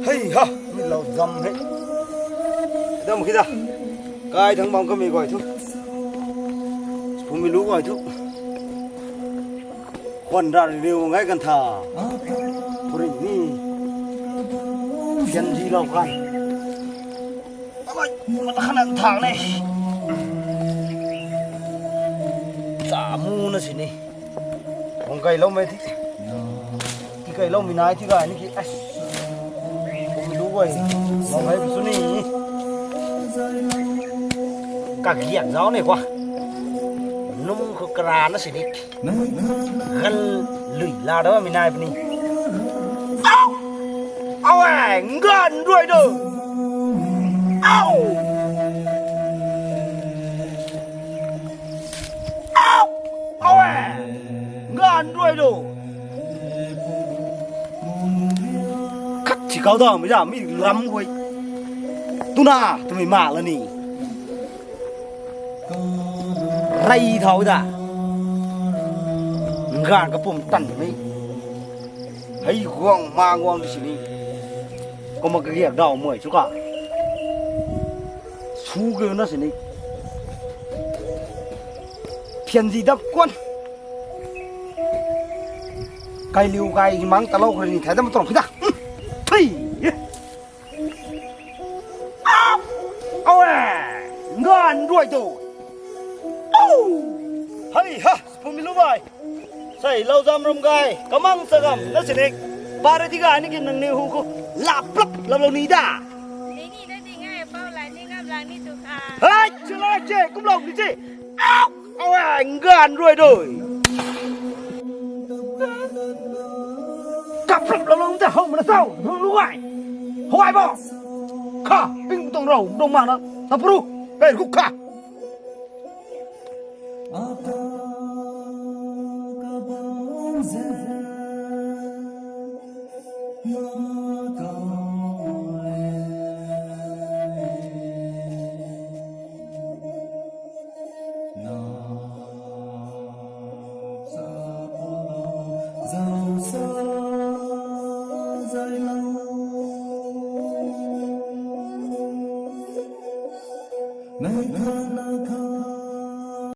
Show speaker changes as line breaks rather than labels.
Hey ha, mình lâu dầm hết. Đâu mà khi ra, cái thằng bóng có mình gọi thôi, không mình lú gọi thôi. Quần ra đều ngay gần thả, thôi đi, chuyện gì đâu cái. Ôi, mà ta khăn thằng này, chả mu nó gì này, không cây lâu mấy thì, cái cây lâu mình nói thì cái này cái. Vậy, mọi người xuống đi. Cả kiện gió này quá, nung có cà nó sẽ đi, gần lưỡi là đó mình này bên này. Ao à, gần rồi đó. Ao, ao, ao à, gần rồi đó. Chỉ cao tầng mới ra mới lắm thôi. Tu na, tụi mày mạ là nì. Ray tháo ra. Gàn cái bụng tần mấy. Hay quăng ma quăng đi xí đi. Có một cái ghẹp đầu mười chú cả. Xú kêu nó xí đi. Phiền gì đập quân. Cây liu cây mắng ta lâu rồi nhìn thấy ta mà tổng khí ta. Hey! Ôi, ngon rồi rồi. Hey ha, không biết lúc vậy. Say lâu dâm rong gai, cảm ơn sao gầm, nó sẽ đi. Ba đứa tiga này cái nâng niu hú cô, lap lap làm lâu ní đã.
Ní đó thì ngay bao lại ní ngâm lại ní tụt à.
Hey, chưa nói chê, cũng lòng đi chê. Ôi, ngon rồi rồi. Cặp lap làm lâu ta không mà nó sao, không lúc vậy. Hoài bỏ. Khá, bình tông rầu, đông mạng đó. Thập ru, đây khúc khá. Apa kau